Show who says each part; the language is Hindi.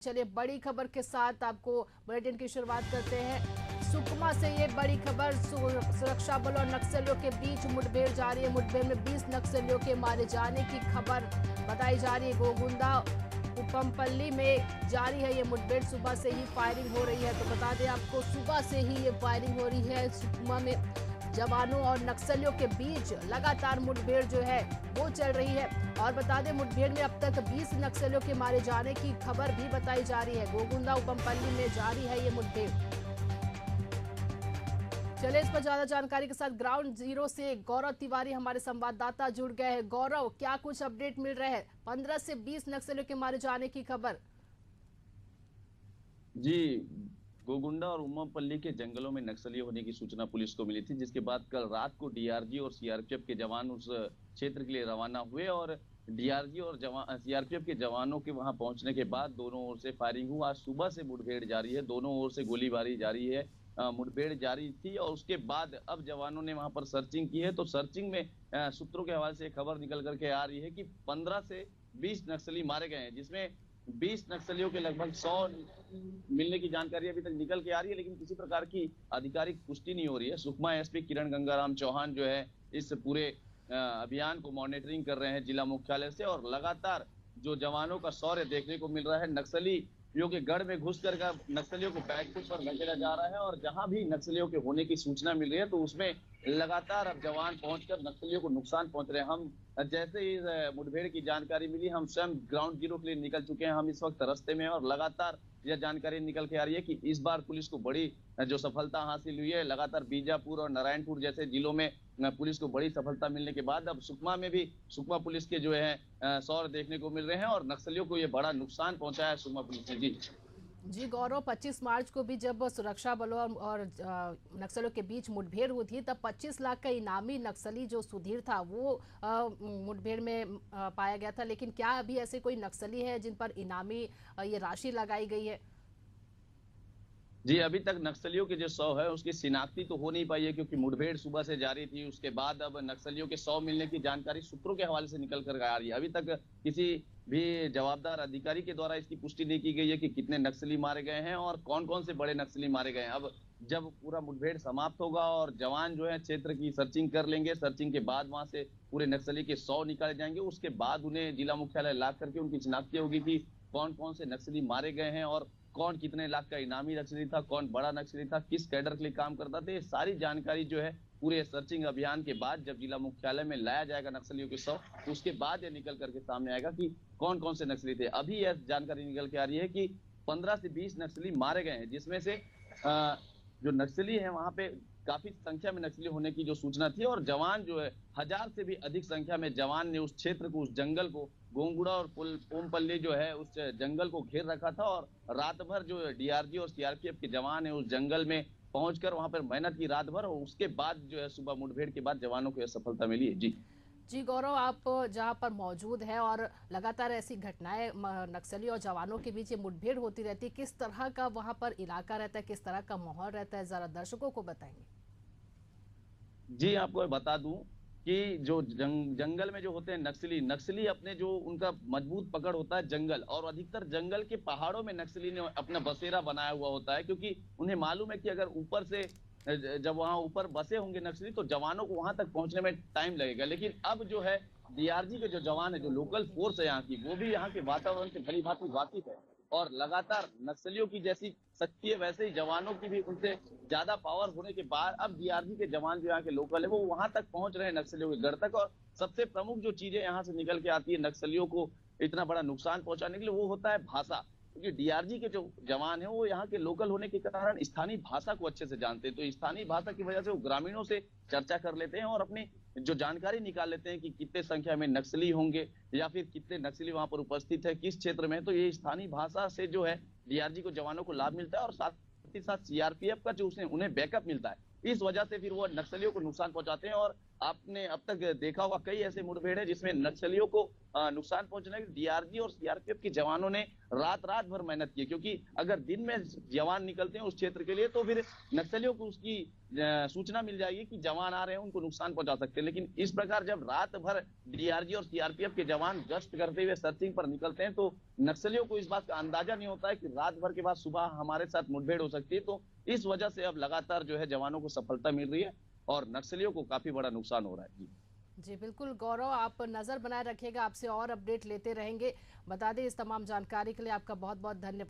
Speaker 1: चलिए बड़ी खबर के साथ आपको बुलेटिन की शुरुआत करते हैं। सुकमा से ये बड़ी खबर, सुरक्षा बल और नक्सलियों के बीच मुठभेड़ जारी है। मुठभेड़ में 20 नक्सलियों के मारे जाने की खबर बताई जा रही है। गोगुंदा उपमपल्ली में जारी है ये मुठभेड़। सुबह से ही फायरिंग हो रही है। तो बता दें आपको, सुबह से ही ये फायरिंग हो रही है। सुकमा में जवानों और नक्सलियों के बीच लगातार मुठभेड़ जो है वो चल रही है। और बता दें, मुठभेड़ में अब तक 20 नक्सलियों के मारे जाने की खबर भी बताई जा रही है। गोगुंदा उपमपल्ली में जारी है ये मुठभेड़। चले इस पर ज्यादा जानकारी के साथ ग्राउंड जीरो से गौरव तिवारी हमारे संवाददाता जुड़ गए हैं। गौरव, क्या कुछ अपडेट मिल रहा है? 15 से 20 नक्सलियों के मारे जाने की खबर।
Speaker 2: जी, गोगुंडा और उम्मापल्ली के जंगलों में नक्सली होने की सूचना पुलिस को मिली थी, जिसके बाद कल रात को डीआरजी और सीआरपीएफ के जवान उस क्षेत्र के लिए रवाना हुए और डीआरजी और सीआरपीएफ के जवानों के वहां पहुंचने के बाद दोनों ओर से फायरिंग हुआ। आज सुबह से मुठभेड़ जारी है, दोनों ओर से गोलीबारी जारी है। मुठभेड़ जारी थी और उसके बाद अब जवानों ने वहां पर सर्चिंग की है। तो सर्चिंग में सूत्रों के हवाले से खबर निकल करके आ रही है कि 15 से 20 नक्सली मारे गए हैं, जिसमें 20 नक्सलियों के लगभग 100 मिलने की जानकारी अभी तक निकल के आ रही है, लेकिन किसी प्रकार की आधिकारिक पुष्टि नहीं हो रही है। सुकमा एसपी किरण गंगाराम चौहान जो है इस पूरे अभियान को मॉनिटरिंग कर रहे हैं जिला मुख्यालय से, और लगातार जो जवानों का शौर्य देखने को मिल रहा है। नक्सलियों के गढ़ में घुस कर नक्सलियों को बैकफुट पर धकेला जा रहा है और जहां भी नक्सलियों के होने की सूचना मिल रही है तो उसमें लगातार अब जवान पहुंचकर नक्सलियों को नुकसान पहुंच रहे हैं। हम जैसे ही मुठभेड़ की जानकारी मिली, हम स्वयं ग्राउंड जीरो के लिए निकल चुके हैं। हम इस वक्त रास्ते में हैं और लगातार यह जानकारी निकल के आ रही है कि इस बार पुलिस को बड़ी जो सफलता हासिल हुई है। लगातार बीजापुर और नारायणपुर जैसे जिलों में पुलिस को बड़ी सफलता मिलने के बाद अब सुकमा में भी सुकमा पुलिस के जो है शौर्य देखने को मिल रहे हैं और नक्सलियों को ये बड़ा नुकसान पहुंचाया है सुकमा पुलिस ने।
Speaker 1: जी गौरव, 25 मार्च को भी जब सुरक्षा बलों और नक्सलियों के बीच मुठभेड़ हुई थी, तब 25 लाख का इनामी नक्सली जो सुधीर था वो मुठभेड़ में पाया गया था। लेकिन क्या अभी ऐसे कोई नक्सली है जिन पर इनामी ये राशि लगाई गई है?
Speaker 2: जी, अभी तक नक्सलियों के जो 100 है उसकी शिनाख्ती तो हो नहीं पाई है, क्योंकि मुठभेड़ सुबह से जारी थी। उसके बाद अब नक्सलियों के 100 मिलने की जानकारी सूत्रों के हवाले से निकल कर आ रही है। अभी तक किसी भी जवाबदार अधिकारी के द्वारा इसकी पुष्टि नहीं की गई है कि कितने नक्सली मारे गए हैं और कौन कौन से बड़े नक्सली मारे गए हैं। अब जब पूरा मुठभेड़ समाप्त होगा और जवान जो है क्षेत्र की सर्चिंग कर लेंगे, सर्चिंग के बाद वहां से पूरे नक्सली के 100 निकाले जाएंगे। उसके बाद उन्हें जिला मुख्यालय ला करके उनकी शिनाख्ती होगी कि कौन कौन से नक्सली मारे गए हैं और कौन कितने लाख का इनामी नक्सली था, कौन बड़ा नक्सली था, किस कैडर के लिए काम करता था। ये सारी जानकारी जो है पूरे सर्चिंग अभियान के बाद जब जिला मुख्यालय में लाया जाएगा नक्सलियों के 100, उसके बाद ये निकल करके सामने आएगा कि कौन कौन से नक्सली थे। अभी यह जानकारी निकल के आ रही है कि 15 से 20 नक्सली मारे गए हैं, जिसमें से जो नक्सली है वहां पे काफी संख्या में नक्सली होने की जो सूचना थी और जवान जो है 1000 से भी अधिक संख्या में जवान ने उस क्षेत्र को, उस जंगल को, गोंगुड़ा और ओमपल्ली जो है उस जंगल को घेर रखा था और रात भर जो डीआरजी और सीआरपीएफ के जवान है उस जंगल में पहुंचकर वहां पर मेहनत की रात भर, और उसके बाद जो है सुबह मुठभेड़ के बाद जवानों को यह सफलता मिली है।
Speaker 1: जी गौरव, आप जहां पर मौजूद हैं और लगातार ऐसी घटनाएं नक्सली और जवानों के बीच ये मुठभेड़ होती रहती है, किस तरह का वहां पर इलाका रहता है, किस तरह का माहौल रहता है, जरा दर्शकों को बताएंगे।
Speaker 2: जी, आपको बता दूं कि जो जंगल में जो होते हैं नक्सली नक्सली अपने जो उनका मजबूत पकड़ होता है जंगल, और अधिकतर जंगल के पहाड़ों में नक्सली ने अपना बसेरा बनाया हुआ होता है, क्योंकि उन्हें मालूम है कि अगर ऊपर से जब वहां ऊपर बसे होंगे नक्सली तो जवानों को वहां तक पहुंचने में टाइम लगेगा। लेकिन अब जो है डीआरजी के जो जवान है, जो लोकल फोर्स है यहाँ की, वो भी यहाँ के वातावरण से भली भांति वाकिफ है और लगातार नक्सलियों की जैसी शक्ति है वैसे ही जवानों की भी उनसे ज्यादा पावर होने के बाद अब डीआरजी के जवान जो यहाँ के लोकल है वो वहां तक पहुंच रहे हैं नक्सलियों के गढ़ तक। और सबसे प्रमुख जो चीजें यहाँ से निकल के आती है नक्सलियों को इतना बड़ा नुकसान पहुंचाने के लिए, वो होता है भाषा। क्योंकि डीआरजी के जो जवान है वो यहाँ के लोकल होने के कारण स्थानीय भाषा को अच्छे से जानते हैं, तो स्थानीय भाषा की वजह से वो ग्रामीणों से चर्चा कर लेते हैं और अपनी जो जानकारी निकाल लेते हैं कि कितने संख्या में नक्सली होंगे या फिर कितने नक्सली वहां पर उपस्थित है, किस क्षेत्र में। तो ये स्थानीय भाषा से जो है डीआरजी को जवानों को लाभ मिलता है और साथ ही साथ सीआरपीएफ का जो उन्हें बैकअप मिलता है। इस वजह से फिर वो नक्सलियों को नुकसान पहुंचाते हैं और आपने अब तक देखा होगा कई ऐसे मुठभेड़ है जिसमें नक्सलियों को नुकसान पहुंचाने के डीआरजी और सीआरपीएफ के जवानों ने रात भर मेहनत की, क्योंकि अगर दिन में जवान निकलते हैं उस क्षेत्र के लिए तो फिर नक्सलियों को उसकी सूचना मिल जाएगी कि जवान आ रहे हैं, उनको नुकसान पहुंचा सकते हैं। लेकिन इस प्रकार जब रात भर डीआरजी और सीआरपीएफ के जवान गश्त करते हुए सर्चिंग पर निकलते हैं तो नक्सलियों को इस बात का अंदाजा नहीं होता है कि रात भर के बाद सुबह हमारे साथ मुठभेड़ हो सकती है। तो इस वजह से अब लगातार जो है जवानों को सफलता मिल रही है और नक्सलियों को काफी बड़ा नुकसान हो रहा है।
Speaker 1: जी बिल्कुल गौरव, आप नजर बनाए रखिएगा, आपसे और अपडेट लेते रहेंगे। बता दें इस तमाम जानकारी के लिए आपका बहुत बहुत धन्यवाद।